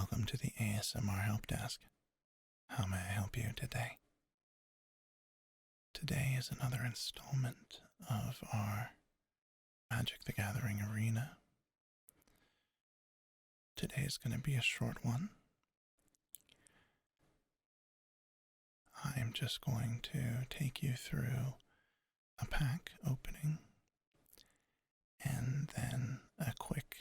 Welcome to the ASMR Help Desk. How may I help you today? Today is another installment of our Magic the Gathering Arena. Today is going to be a short one. I am just going to take you through a pack opening and then a quick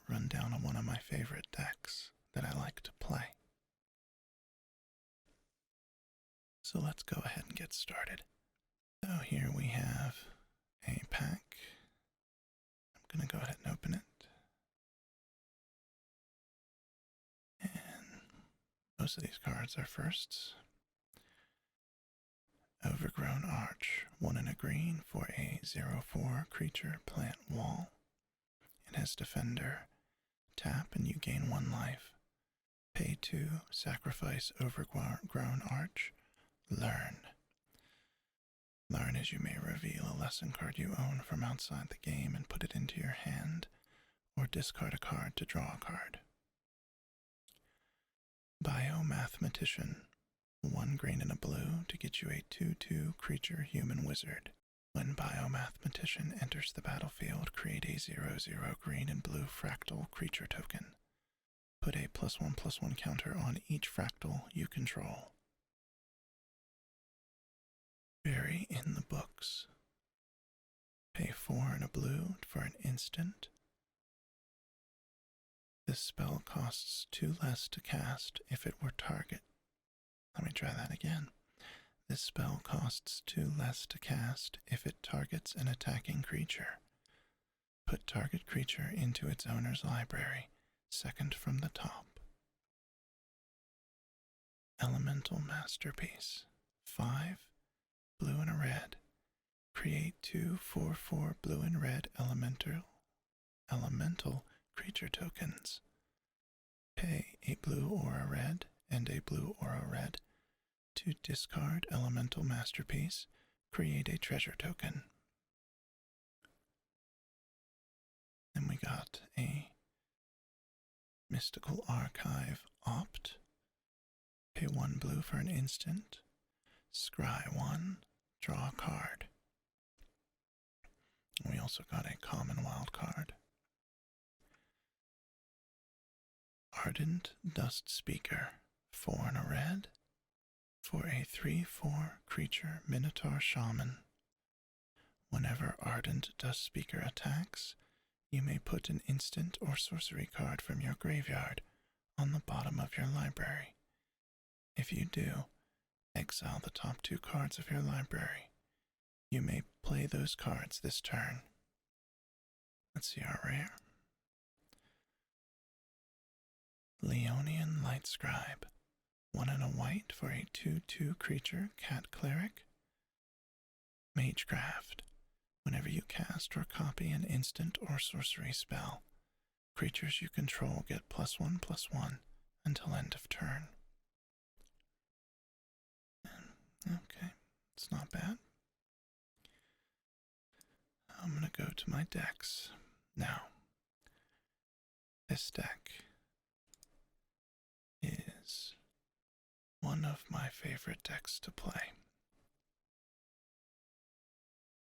rundown of one of my favorite decks that I like to play. So let's go ahead and get started. So here we have a pack. I'm going to go ahead and open it. And most of these cards are firsts. Overgrown Arch, 1 and a green for a 0/4 creature plant wall. It has Defender. Tap and you gain 1 life. Pay 2, sacrifice Overgrown Arch. Learn. Learn as you may reveal a lesson card you own from outside the game and put it into your hand, or discard a card to draw a card. Biomathematician, 1 green and a blue to get you a 2/2 creature human wizard. When Biomathematician enters the battlefield, create a 0/0 green and blue fractal creature token. Put a +1/+1 counter on each fractal you control. Bury in the books. Pay 4 and a blue for an instant. This spell costs 2 less to cast if it were target. Let me try that again. This spell costs 2 less to cast if it targets an attacking creature. Put target creature into its owner's library, second from the top. Elemental Masterpiece. 5, blue and a red. Create 2 4/4 blue and red elemental creature tokens. Pay a blue or a red and a blue or a red to discard Elemental Masterpiece, create a treasure token. Then we got a Mystical Archive Opt. Pay 1 blue for an instant. Scry 1, draw a card. We also got a common wild card. Ardent Dust Speaker, 4 and a red. For a 3/4 creature Minotaur Shaman. Whenever Ardent Dust Speaker attacks, you may put an instant or sorcery card from your graveyard on the bottom of your library. If you do, exile the top 2 cards of your library. You may play those cards this turn. Let's see our rare. Leonian Light Scribe. 1 and a white for a 2/2 creature cat cleric. Magecraft. Whenever you cast or copy an instant or sorcery spell, creatures you control get +1/+1 until end of turn. Okay, it's not bad. I'm going to go to my decks. Now, this deck is one of my favorite decks to play.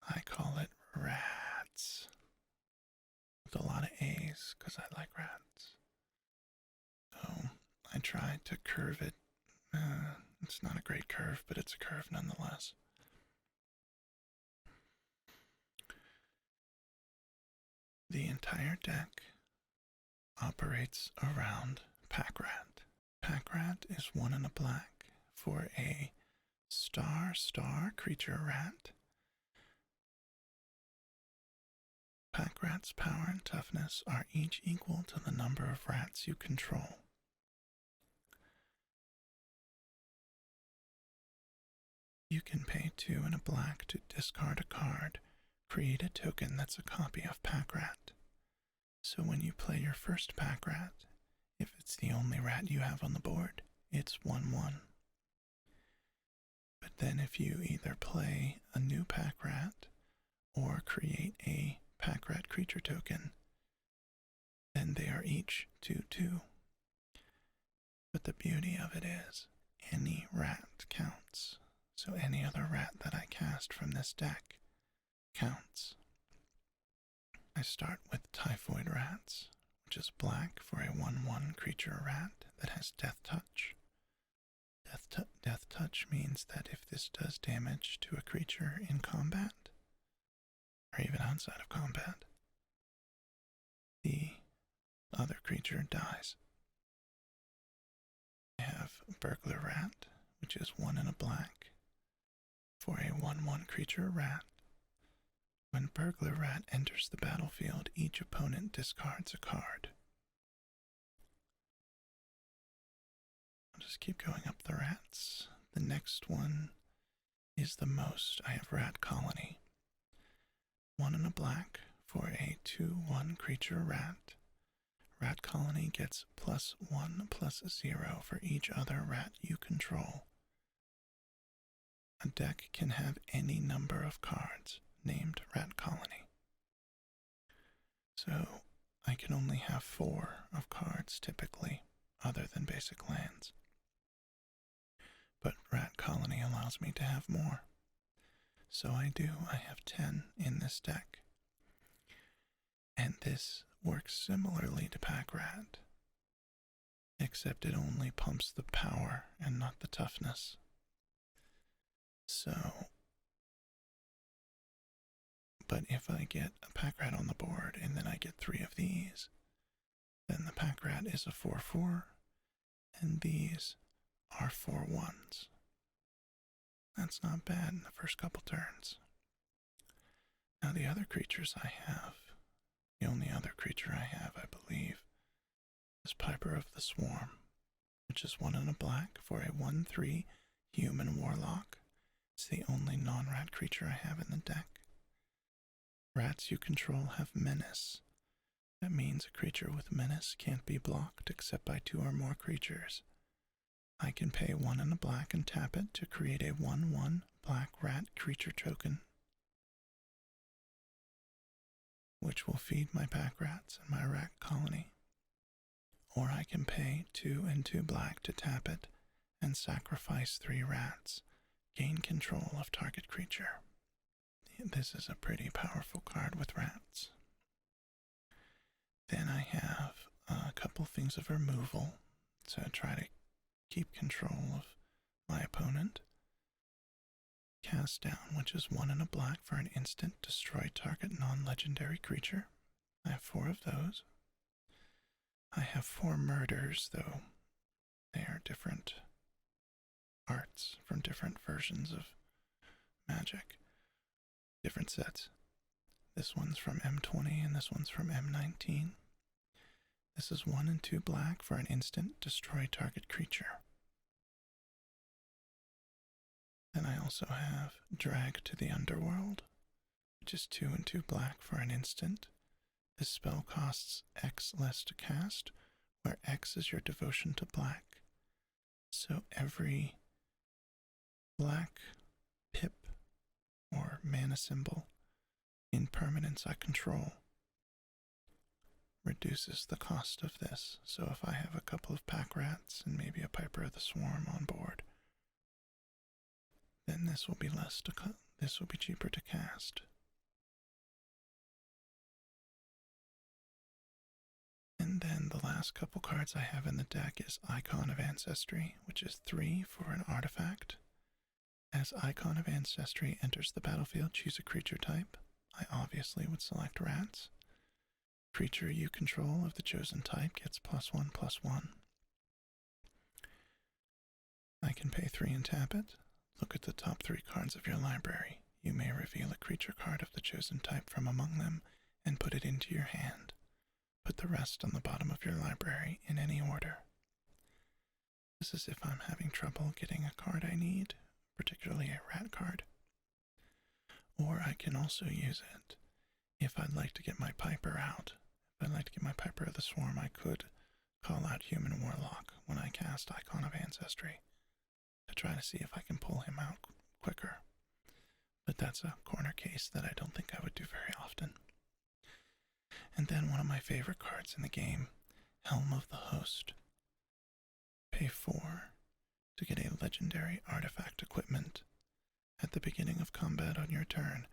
I call it Rats, with a lot of A's because I like rats. So I tried to curve it. It's not a great curve, but it's a curve nonetheless. The entire deck operates around Pack-Rat. Pack-Rat is 1 and a black for a star creature rat. Pack-Rat's power and toughness are each equal to the number of rats you control. You can pay 2 and a black to discard a card, create a token that's a copy of Pack-Rat. So when you play your first Pack-Rat, if it's the only rat you have on the board, it's 1/1. But then if you either play a new Pack-Rat or create a Pack-Rat creature token, then they are each 2/2. But the beauty of it is, any rat counts. So any other rat that I cast from this deck counts. I start with Typhoid Rats, which is black for a 1/1 creature rat that has Death Touch. Death Touch means that if this does damage to a creature in combat, or even outside of combat, the other creature dies. I have Burglar Rat, which is 1 and a black for a 1/1 creature rat. When Burglar Rat enters the battlefield, each opponent discards a card. I'll just keep going up the rats. The next one is the most. I have Rat Colony. 1 and a black for a 2/1 creature rat. Rat Colony gets +1/+0 for each other rat you control. A deck can have any number of cards named Rat Colony. So I can only have 4 of cards typically, other than basic lands. But Rat Colony allows me to have more. So I do. I have 10 in this deck. And this works similarly to Pack Rat, except it only pumps the power and not the toughness. So, but if I get a Pack Rat on the board and then I get 3 of these, then the Pack Rat is a 4/4, and these are 4/1s. That's not bad in the first couple turns. Now the other creatures I have, the only other creature I have, I believe, is Piper of the Swarm, which is 1 and a black for a 1/3 human warlock. It's the only non-rat creature I have in the deck. Rats you control have menace. That means a creature with menace can't be blocked except by 2 or more creatures. I can pay 1 and a black and tap it to create a 1/1 black rat creature token, which will feed my pack rats and my rat colony. Or I can pay 2 and 2 black to tap it and sacrifice 3 rats, gain control of target creature. This is a pretty powerful card with rats. Then I have a couple things of removal to try to keep control of my opponent. Cast Down, which is 1 and a black for an instant, destroy target non-legendary creature. I have 4 of those. I have 4 murders, though they are different arts from different versions of Magic. Different sets. This one's from M20 and this one's from M19. This is 1 and 2 black for an instant, destroy target creature. Then I also have Drag to the Underworld, which is 2 and 2 black for an instant. This spell costs X less to cast, where X is your devotion to black. So every black pip or mana symbol in permanence I control reduces the cost of this. So if I have a couple of pack rats and maybe a Piper of the Swarm on board, then this will be this will be cheaper to cast. And then the last couple cards I have in the deck is Icon of Ancestry, which is 3 for an artifact. As Icon of Ancestry enters the battlefield, choose a creature type. I obviously would select rats. Creature you control of the chosen type gets +1/+1. I can pay 3 and tap it. Look at the top 3 cards of your library. You may reveal a creature card of the chosen type from among them and put it into your hand. Put the rest on the bottom of your library in any order. This is if I'm having trouble getting a card I need, particularly a rat card. Or I can also use it if I'd like to get my Piper out. If I'd like to get my Piper of the Swarm, I could call out Human Warlock when I cast Icon of Ancestry to try to see if I can pull him out quicker. But that's a corner case that I don't think I would do very often. And then one of my favorite cards in the game, Helm of the Host. Pay pay 4 to get a legendary artifact equipment. At the beginning of combat on your turn,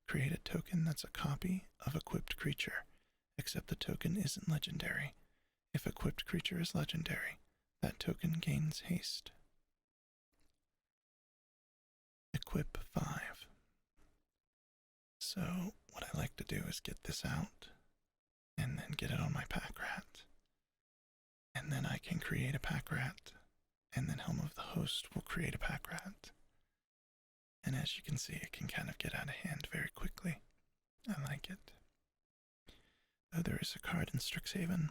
create a token that's a copy of equipped creature, except the token isn't legendary. If equipped creature is legendary, that token gains haste. Equip 5. So what I like to do is get this out, and then get it on my pack rat. And then I can create a pack rat, and then Helm of the Host will create a pack rat. And as you can see, it can kind of get out of hand very quickly. I like it. Though there is a card in Strixhaven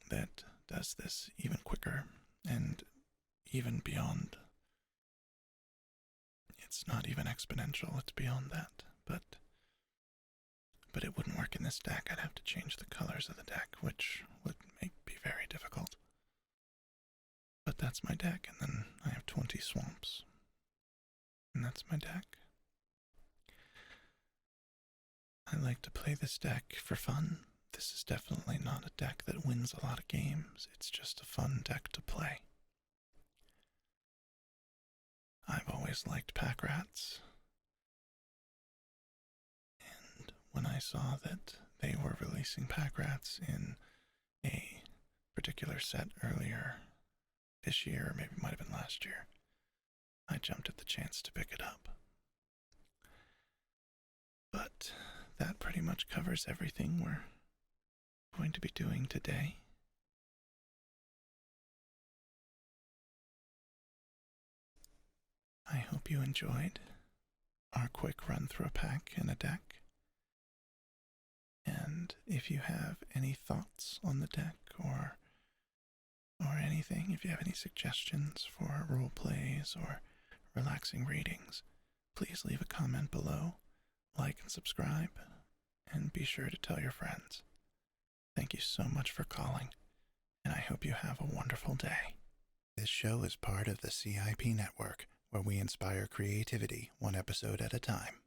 that does this even quicker and even beyond. It's not even exponential, it's beyond that, but it wouldn't work in this deck. I'd have to change the colors of the deck, which would be very difficult. But that's my deck, and then I have 20 swamps. And that's my deck. I like to play this deck for fun. This is definitely not a deck that wins a lot of games. It's just a fun deck to play. I've always liked pack rats. And when I saw that they were releasing pack rats in a particular set earlier this year, or maybe it might have been last year, I jumped at the chance to pick it up. But that pretty much covers everything we're going to be doing today. I hope you enjoyed our quick run through a pack and a deck. And if you have any thoughts on the deck or anything, if you have any suggestions for role plays or relaxing readings, please leave a comment below, like and subscribe, and be sure to tell your friends. Thank you so much for calling, and I hope you have a wonderful day. This show is part of the CIP network, where we inspire creativity one episode at a time.